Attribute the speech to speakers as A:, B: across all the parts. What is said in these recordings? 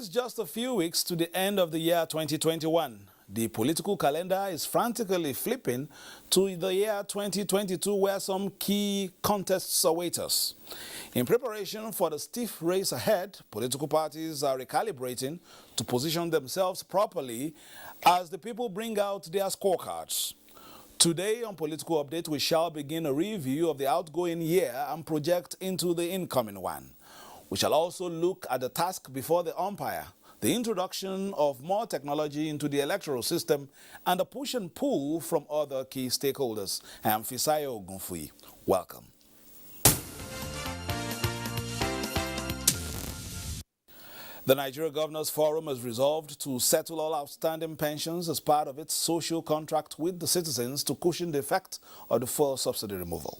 A: remains just a few weeks to the end of the year 2021. The political calendar is frantically flipping to the year 2022, where some key contests await us. In preparation for the stiff race ahead, political parties are recalibrating to position themselves properly as the people bring out their scorecards. Today on Political Update, we shall begin a review of the outgoing year and project into the incoming one. We shall also look at the task before the umpire, the introduction of more technology into the electoral system, and the push and pull from other key stakeholders. I am Fisayo Ogunfuyi. Welcome. The Nigeria Governors Forum has resolved to settle all outstanding pensions as part of its social contract with the citizens to cushion the effect of the fuel subsidy removal.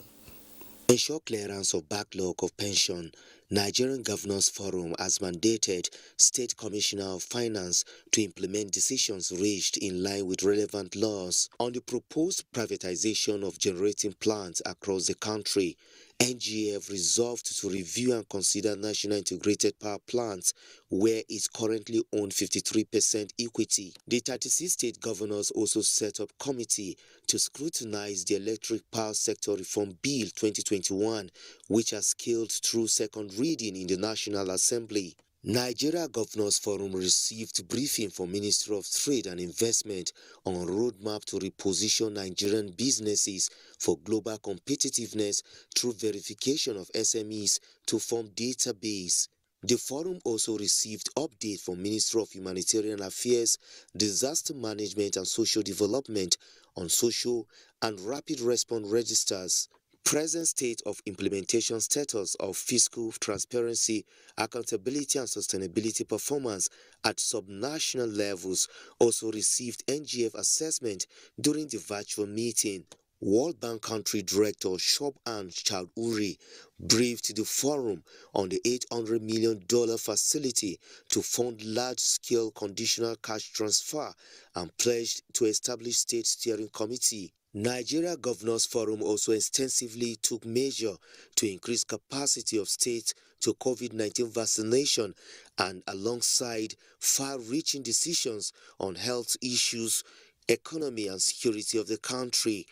B: Ensure clearance of backlog of pension, Nigerian Governors Forum has mandated State Commissioner of Finance to implement decisions reached in line with relevant laws on the proposed privatization of generating plants across the country. NGF resolved to review and consider national integrated power plants where it currently owns 53% equity. The 36 state governors also set up a committee to scrutinize the Electric Power Sector Reform Bill 2021, which has scaled through second reading in the National Assembly. Nigeria Governors Forum received briefing from Ministry of Trade and Investment on roadmap to reposition Nigerian businesses for global competitiveness through verification of SMEs to form database. The forum also received update from Ministry of Humanitarian Affairs, Disaster Management and Social Development on social and rapid response registers. Present state of implementation status of fiscal transparency, accountability and sustainability performance at subnational levels also received NGF assessment during the virtual meeting. World Bank Country Director Shobhan Chowdhury briefed the forum on the $800 million facility to fund large-scale conditional cash transfer and pledged to establish state steering committee. Nigeria Governors Forum also extensively took measure to increase capacity of states to COVID-19 vaccination and alongside far-reaching decisions on health issues, economy and security of the country.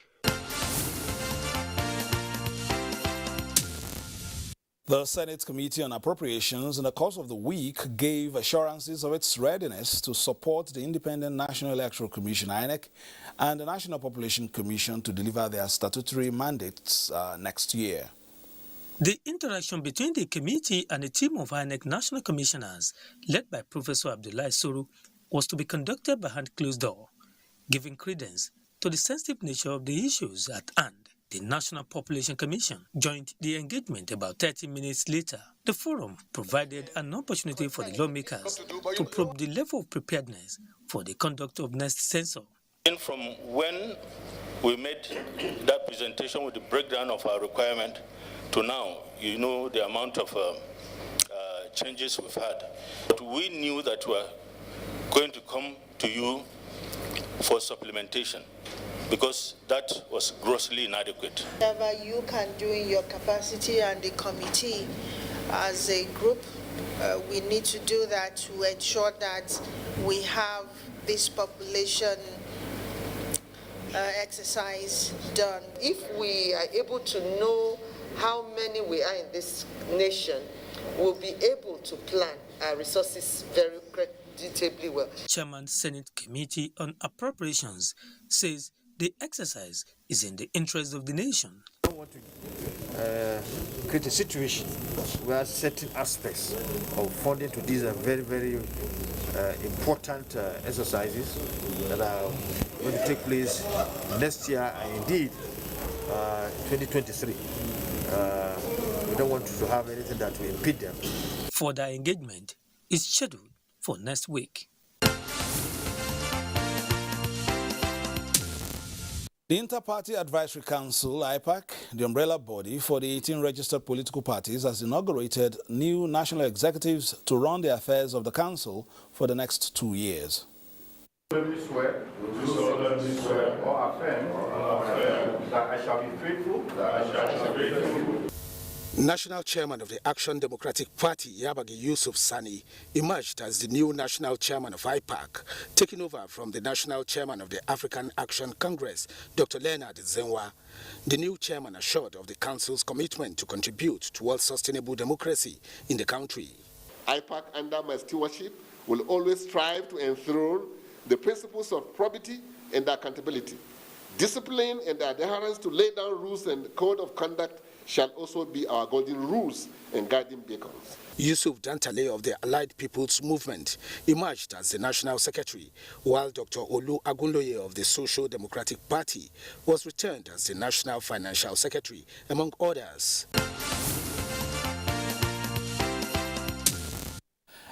A: The Senate Committee on Appropriations in the course of the week gave assurances of its readiness to support the Independent National Electoral Commission (INEC) and the National Population Commission to deliver their statutory mandates next year.
C: The interaction between the committee and a team of INEC national commissioners, led by Professor Abdullahi Suru, was to be conducted behind closed door, giving credence to the sensitive nature of the issues at hand. The National Population Commission joined the engagement about 30 minutes later. The forum provided an opportunity for the lawmakers to probe the level of preparedness for the conduct of next census.
D: From when we made that presentation with the breakdown of our requirement to now, you know the amount of changes we've had. But we knew that we were going to come to you for supplementation, because that was grossly inadequate.
E: Whatever you can do in your capacity and the committee as a group, we need to do that to ensure that we have this population exercise done. If we are able to know how many we are in this nation, we'll be able to plan our resources very creditably well.
C: Chairman Senate Committee on Appropriations says the exercise is in the interest of the nation.
F: I want to create a situation where certain aspects of funding to these are very, very important exercises that are going to take place next year and indeed 2023. We don't want to have anything that will impede them.
C: Further engagement is scheduled for next week.
A: The Inter-Party Advisory Council, IPAC, the umbrella body for the 18 registered political parties, has inaugurated new national executives to run the affairs of the council for the next 2 years.
G: solemnly swear or affirm that I shall be faithful
H: National Chairman of the Action Democratic Party, Yabagi Yusuf Sani, emerged as the new National Chairman of IPAC, taking over from the National Chairman of the African Action Congress, Dr. Leonard Zenwa. The new chairman assured of the council's commitment to contribute towards sustainable democracy in the country.
G: IPAC, under my stewardship, will always strive to enthrone the principles of probity and accountability. Discipline and adherence to lay down rules and code of conduct shall also be our golden rules and guiding beacons.
H: Yusuf Ntalive of the Allied People's Movement emerged as the National Secretary, while Dr. Olu Agunloye of the Social Democratic Party was returned as the National Financial Secretary, among others.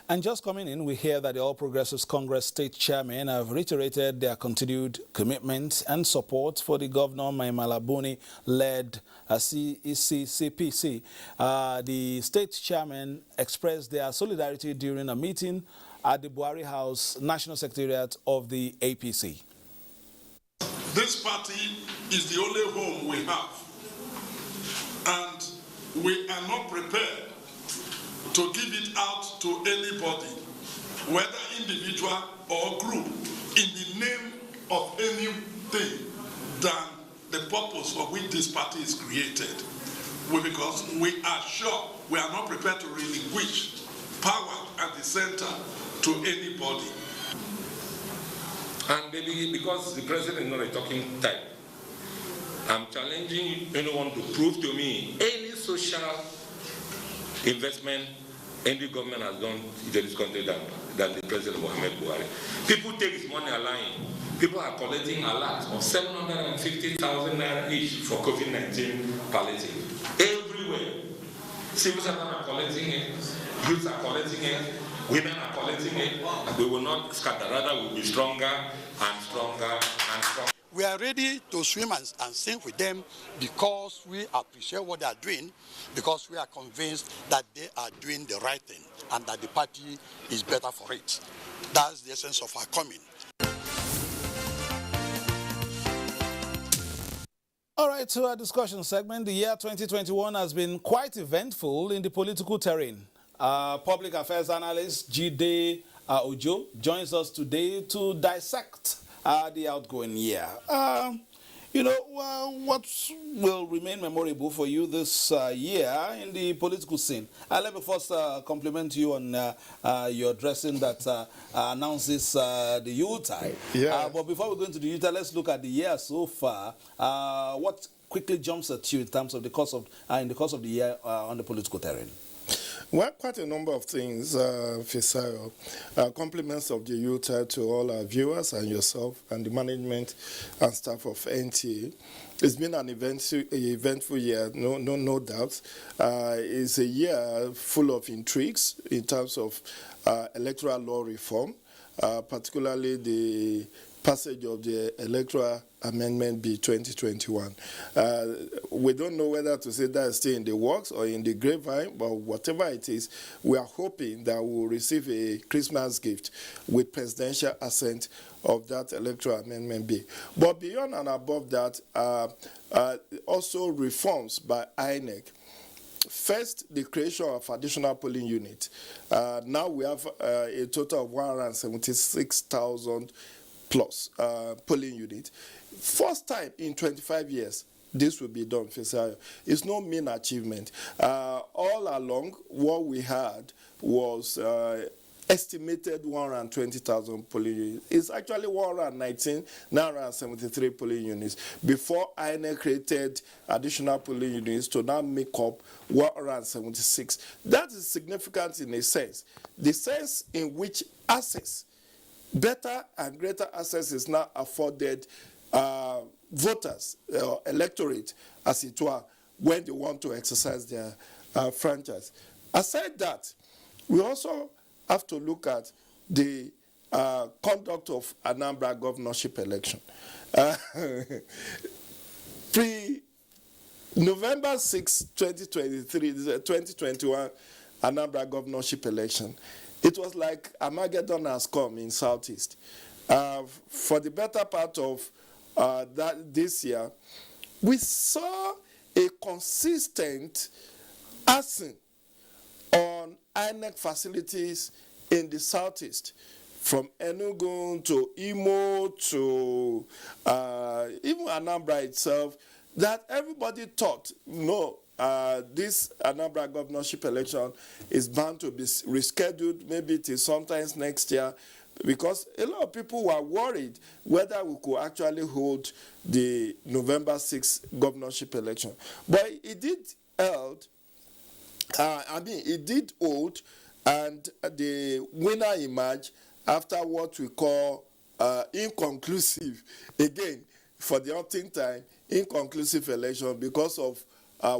A: And just coming in, we hear that the All Progressives Congress state chairmen have reiterated their continued commitment and support for the Governor Maimala Buni-led CPC. The state chairmen expressed their solidarity during a meeting at the Buhari House National Secretariat of the APC.
I: This party is the only home we have, and we are not prepared to give it out to anybody, whether individual or group, in the name of anything than the purpose for which this party is created. Because we are sure we are not prepared to relinquish power at the center to anybody.
J: And maybe because the president is not a talking type, I'm challenging anyone to prove to me any social investment any government has done in this country than the President Mohamed Buhari. People take his money aligned. People are collecting a lot of 750,000 naira each for COVID-19 palliative. Everywhere. Civil servants are collecting it, youths are collecting it, women are collecting it. We will not scatter, rather we will be stronger and stronger and stronger.
K: We are ready to swim and sing with them because we appreciate what they are doing, because we are convinced that they are doing the right thing and that the party is better for it. That's the essence of our coming.
A: All right, to our discussion segment, the year 2021 has been quite eventful in the political terrain. Public affairs analyst Jide Ojo joins us today to dissect the outgoing year. What will remain memorable for you this year in the political scene? Let me first compliment you on your addressing that announces the Yuletide.
L: Yeah.
A: But before we go into the Yuletide, let's look at the year so far. What quickly jumps at you in terms of the course of the year on the political terrain?
L: Well, quite a number of things, Fisayo. Compliments of the Yuletide to all our viewers and yourself and the management and staff of NTA. It's been an eventful year, no doubt. It's a year full of intrigues in terms of electoral law reform, particularly the passage of the Electoral Amendment Bill 2021. We don't know whether to say that is still in the works or in the grapevine, but whatever it is, we are hoping that we will receive a Christmas gift with presidential assent of that Electoral Amendment Bill. But beyond and above that, also reforms by INEC. First, the creation of additional polling units. Now we have a total of 176,000 plus polling unit. First time in 25 years, this will be done. It's no mean achievement. All along, what we had was estimated 120,000 polling units. It's actually 119,973 polling units before INEC created additional polling units to now make up 176. That is significant in a sense. The sense in which access, better and greater access is now afforded voters, electorate, as it were, when they want to exercise their franchise. Aside that, we also have to look at the conduct of Anambra governorship election. Pre-November 6, 2021 Anambra governorship election, it was like Armageddon has come in Southeast. For the better part of this year, we saw a consistent arson on INEC facilities in the southeast, from Enugu to Imo to even Anambra itself, that everybody thought, no, this Anambra governorship election is bound to be rescheduled, maybe till sometimes next year, because a lot of people were worried whether we could actually hold the November 6th governorship election. But it did held, it did hold, and the winner emerged after what we call inconclusive, again, for the umpteenth time, inconclusive election because of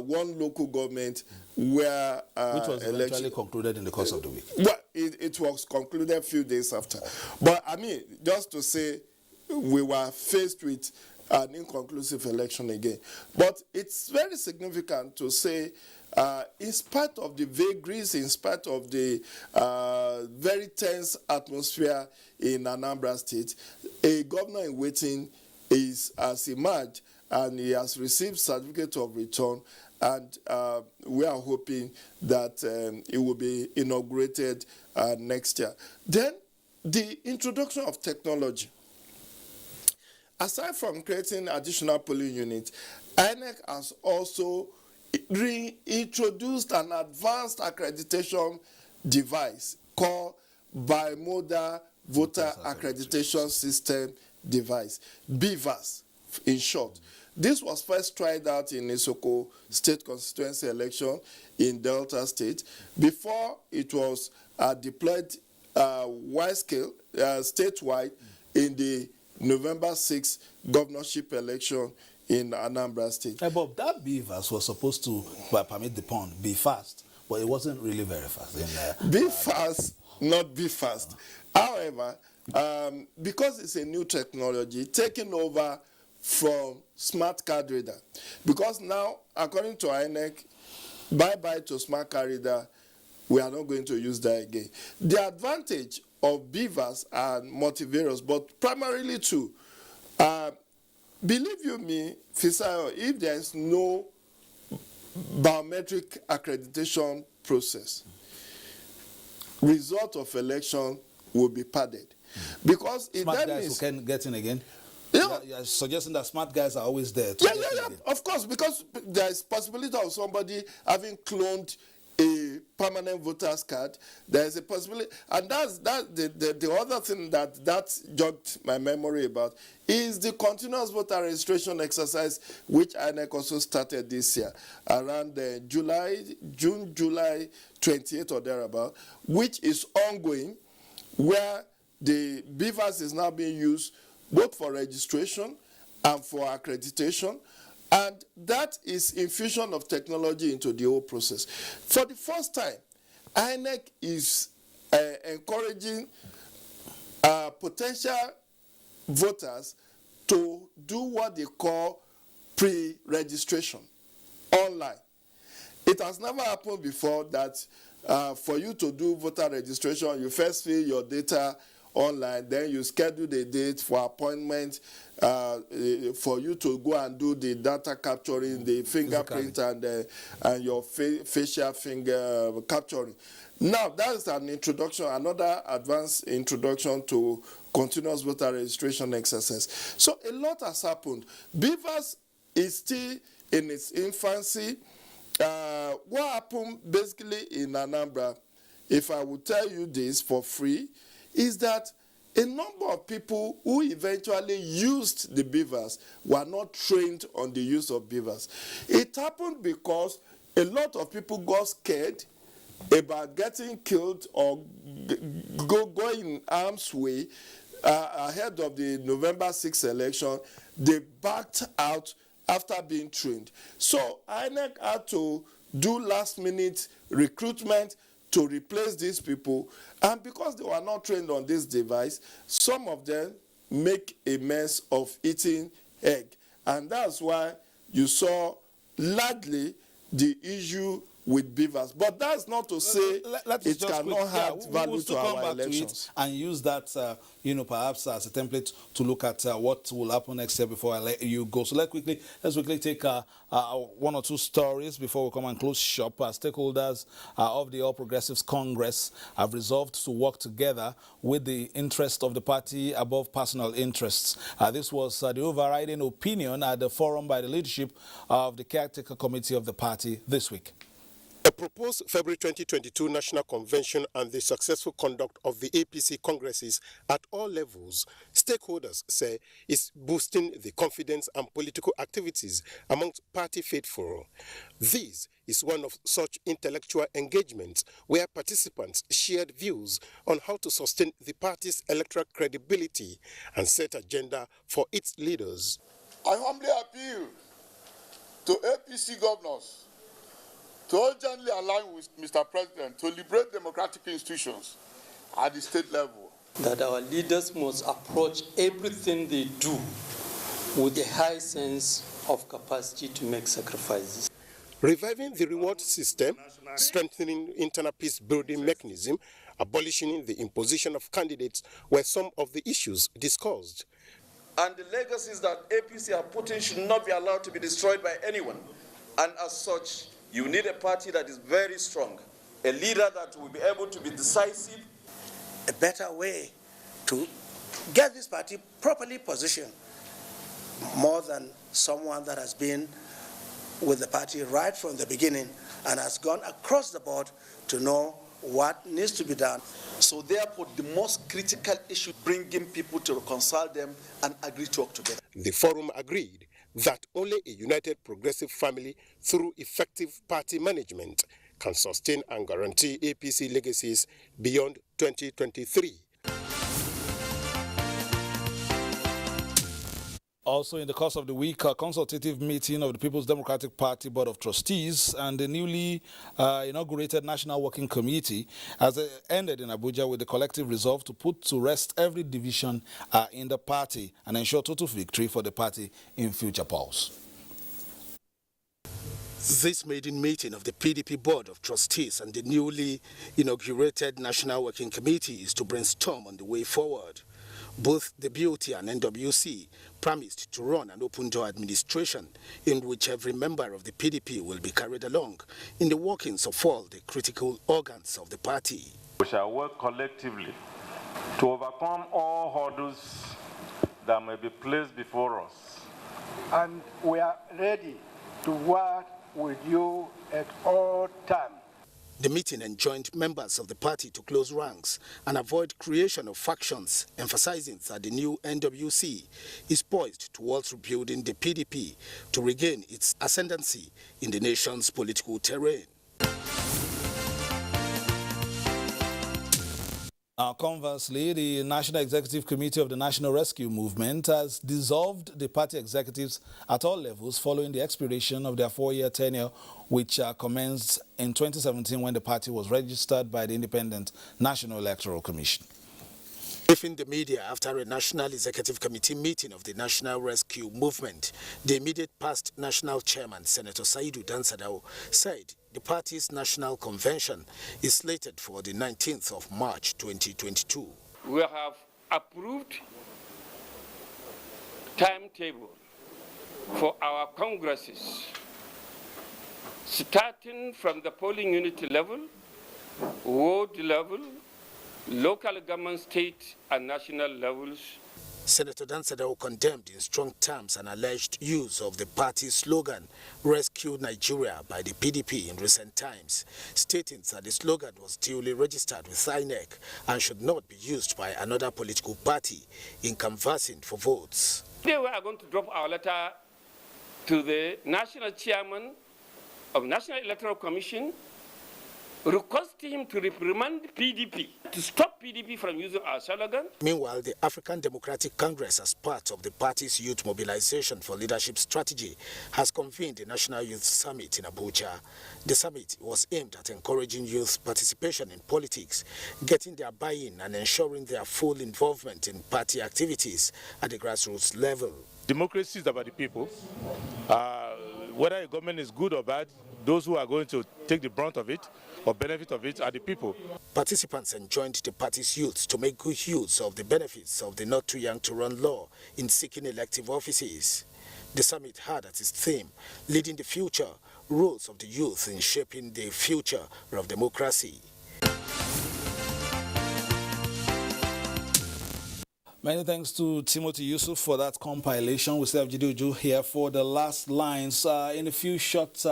L: one local government where
A: which was eventually concluded in the course of the week.
L: Well, it was concluded a few days after. But I mean, just to say, we were faced with an inconclusive election again. But it's very significant to say, in spite of the vagaries, in spite of the very tense atmosphere in Anambra State, a governor in waiting has emerged, and he has received certificate of return, and we are hoping that it will be inaugurated next year. Then, the introduction of technology. Aside from creating additional polling units, INEC has also reintroduced an advanced accreditation device called Bimodal Voter Accreditation System Device, BVAS in short. This was first tried out in Isoko State Constituency election in Delta State before it was deployed wide-scale, statewide in the November 6th governorship election in Anambra State.
A: Bob, that BVAS was supposed to permit the pun be fast, but it wasn't really very fast.
L: Be fast, not be fast. However, because it's a new technology, taking over from smart card reader, because now, according to INEC, bye-bye to smart card reader, we are not going to use that again. The advantage of BVAS are multivarious, but primarily two. Believe you me, Fisayo, if there is no biometric accreditation process, result of election will be padded. Because if
A: smart
L: that
A: guys
L: means,
A: who can get in again?
L: Yeah.
A: You're suggesting that smart guys are always there.
L: Yeah, of course, because there is possibility of somebody having cloned a permanent voter's card. There is a possibility, and that's the other thing that jogged my memory about is the continuous voter registration exercise, which INEC also started this year around June, July 28th or thereabout, which is ongoing, where the BVAS is now being used both for registration and for accreditation. And that is infusion of technology into the whole process. For the first time, INEC is encouraging potential voters to do what they call pre-registration online. It has never happened before that for you to do voter registration, you first fill your data online, then you schedule the date for appointment for you to go and do the data capturing, the fingerprint and your facial finger capturing. Now, that is an introduction, another advanced introduction to continuous voter registration exercise. So a lot has happened. BVAS is still in its infancy. What happened basically in Anambra, if I would tell you this for free, is that a number of people who eventually used the BVAS were not trained on the use of BVAS. It happened because a lot of people got scared about getting killed or going harm's way ahead of the November 6th election. They backed out after being trained. So INEC had to do last-minute recruitment to replace these people, and because they were not trained on this device, some of them make a mess of eating egg, and that's why you saw largely the issue with beavers. But that's not to say it cannot add value to our elections.
A: And use that, perhaps as a template to look at what will happen next year before I let you go. So let's quickly take one or two stories before we come and close shop. Stakeholders of the All Progressives Congress have resolved to work together with the interest of the party above personal interests. This was the overriding opinion at the forum by the leadership of the caretaker committee of the party this week.
M: The proposed February 2022 National Convention and the successful conduct of the APC congresses at all levels, stakeholders say, is boosting the confidence and political activities amongst party faithful. This is one of such intellectual engagements where participants shared views on how to sustain the party's electoral credibility and set agenda for its leaders.
N: I humbly appeal to APC governors to urgently align with Mr. President to liberate democratic institutions at the state level.
O: That our leaders must approach everything they do with a high sense of capacity to make sacrifices.
M: Reviving the reward system, strengthening internal peace-building mechanism, abolishing the imposition of candidates were some of the issues discussed.
P: And the legacies that APC are putting should not be allowed to be destroyed by anyone. And as such, you need a party that is very strong, a leader that will be able to be decisive.
Q: A better way to get this party properly positioned, more than someone that has been with the party right from the beginning and has gone across the board to know what needs to be done.
P: So therefore, the most critical issue, bringing people to reconcile them and agree to work together.
M: The forum agreed that only a united progressive family through effective party management can sustain and guarantee APC legacies beyond 2023.
A: Also, in the course of the week, a consultative meeting of the People's Democratic Party Board of Trustees and the newly inaugurated National Working Committee has ended in Abuja with the collective resolve to put to rest every division in the party and ensure total victory for the party in future polls.
H: This maiden meeting of the PDP Board of Trustees and the newly inaugurated National Working Committee is to brainstorm on the way forward. Both the BOT and NWC promised to run an open-door administration in which every member of the PDP will be carried along in the workings of all the critical organs of the party.
R: We shall work collectively to overcome all hurdles that may be placed before us.
S: And we are ready to work with you at all times.
H: The meeting enjoined members of the party to close ranks and avoid creation of factions, emphasizing that the new NWC is poised towards rebuilding the PDP to regain its ascendancy in the nation's political terrain.
A: Conversely, the National Executive Committee of the National Rescue Movement has dissolved the party executives at all levels following the expiration of their 4-year tenure, which commenced in 2017 when the party was registered by the Independent National Electoral Commission.
H: Briefing the media after a National Executive Committee meeting of the National Rescue Movement, the immediate past National Chairman, Senator Saidu Dansadao, said the party's National Convention is slated for the 19th of March 2022.
T: We have approved timetable for our congresses, starting from the polling unit level, ward level, local government, state and national levels.
H: Senator Dansadao condemned in strong terms an alleged use of the party's slogan, Rescue Nigeria, by the PDP in recent times, stating that the slogan was duly registered with INEC and should not be used by another political party in canvassing for votes.
T: Today we are going to drop our letter to the National Chairman of National Electoral Commission, requesting him to reprimand PDP, to stop PDP from using our slogan.
H: Meanwhile, the African Democratic Congress, as part of the party's youth mobilization for leadership strategy, has convened the National Youth Summit in Abuja. The summit was aimed at encouraging youth participation in politics, getting their buy-in and ensuring their full involvement in party activities at the grassroots level.
U: Democracy is about the people. Whether a government is good or bad,
R: those who are going to take the brunt of it or benefit of it are the people.
H: Participants enjoined the party's youth to make good use of the benefits of the not too young to run law in seeking elective offices. The summit had as its theme, Leading the Future, Roles of the Youth in Shaping the Future of Democracy.
A: Many thanks to Timothy Yusuf for that compilation. We still have Jiduju here for the last lines. In a few short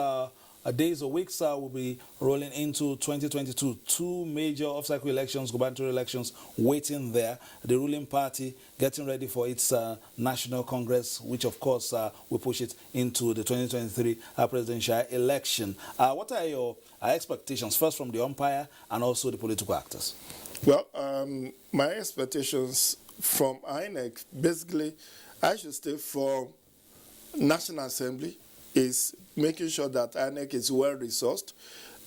A: days or weeks, we'll be rolling into 2022. Two major off-cycle elections, gubernatorial elections, waiting there. The ruling party getting ready for its National Congress, which of course will push it into the 2023 presidential election. What are your expectations, first from the umpire and also the political actors?
L: Well, my expectations from INEC, basically, I should say for National Assembly, is making sure that INEC is well-resourced.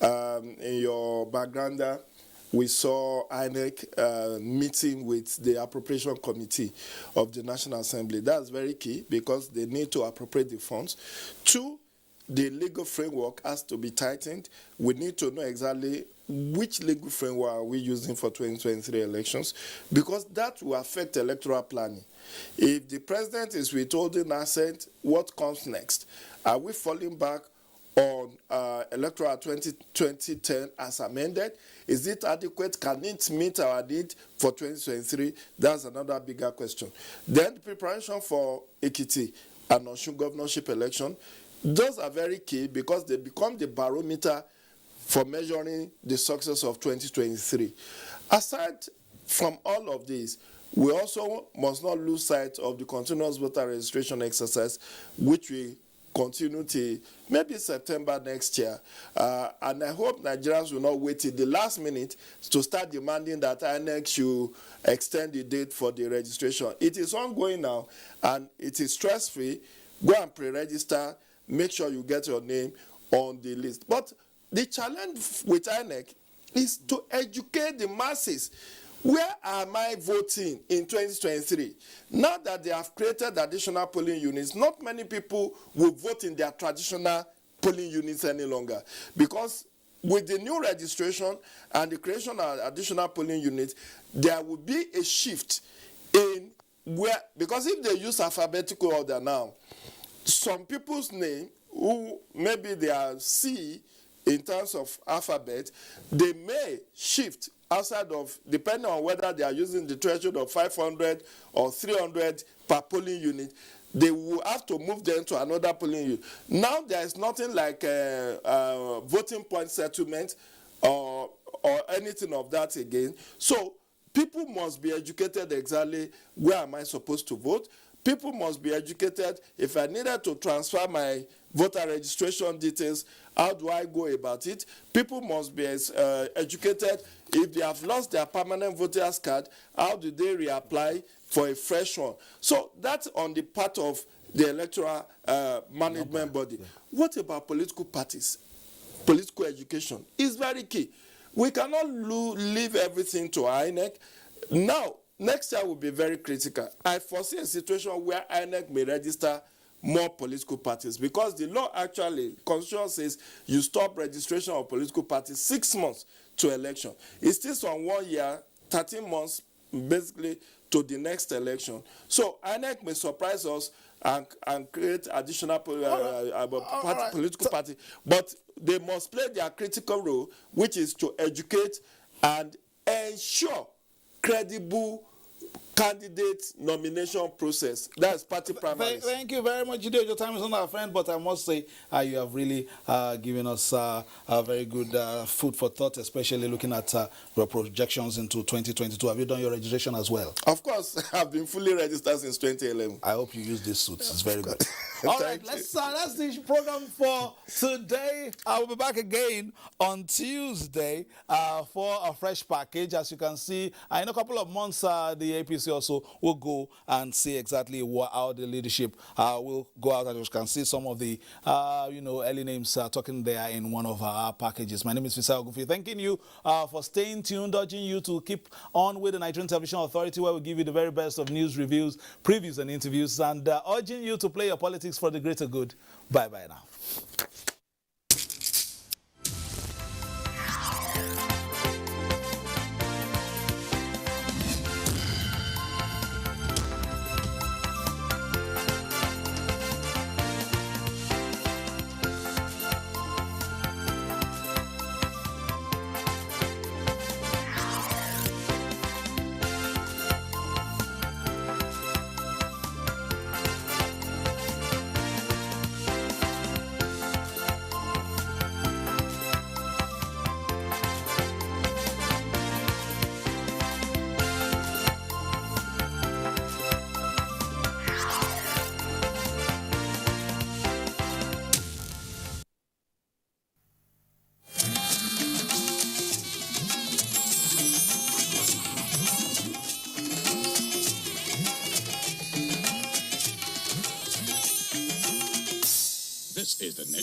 L: In your background there, we saw INEC meeting with the Appropriation Committee of the National Assembly. That's very key because they need to appropriate the funds. Two, the legal framework has to be tightened. We need to know exactly which legal framework are we using for 2023 elections, because that will affect electoral planning. If the president is withholding assent, what comes next? Are we falling back on electoral 2010 as amended? Is it adequate? Can it meet our need for 2023? That's another bigger question. Then the preparation for Ekiti and Osun governorship election, those are very key because they become the barometer for measuring the success of 2023. Aside from all of this, we also must not lose sight of the continuous voter registration exercise, which we continue till maybe September next year. And I hope Nigerians will not wait till the last minute to start demanding that INEC should extend the date for the registration. It is ongoing now, and it is stress-free. Go and pre-register. Make sure you get your name on the list. But the challenge with INEC is to educate the masses. Where am I voting in 2023? Now that they have created additional polling units, not many people will vote in their traditional polling units any longer. Because with the new registration and the creation of additional polling units, there will be a shift in where, because if they use alphabetical order now, some people's name, who maybe they are C in terms of alphabet, they may shift outside of, depending on whether they are using the threshold of 500 or 300 per polling unit, they will have to move them to another polling unit. Now there is nothing like voting point settlement or anything of that again. So people must be educated exactly where am I supposed to vote. People must be educated. If I needed to transfer my voter registration details, how do I go about it? People must be educated. If they have lost their permanent voter's card, how do they reapply for a fresh one? So that's on the part of the electoral management body. What about political parties? Political education is very key. We cannot leave everything to INEC. Now, next year will be very critical. I foresee a situation where INEC may register more political parties because the law actually, Constitution says you stop registration of political parties 6 months to election. It's still on 1 year, 13 months basically to the next election. So INEC may surprise us and create additional political party, but they must play their critical role, which is to educate and ensure credible candidate nomination process. That's party primaries.
A: Thank you very much. Your time is not our friend, but I must say you have really given us a very good food for thought, especially looking at your projections into 2022. Have you done your registration as well?
L: Of course. I've been fully registered since 2011.
A: I hope you use these suits. It's very good. All right, that's the program for today. I will be back again on Tuesday for a fresh package. As you can see, in a couple of months, the APC also will go and see exactly how the leadership will go out. As you can see, some of the early names talking there in one of our packages. My name is Fisa Ogufi. Thanking you for staying tuned, urging you to keep on with the Nigerian Television Authority, where we give you the very best of news, reviews, previews, and interviews, and urging you to play your politics for the greater good. Bye-bye now.
U: This is the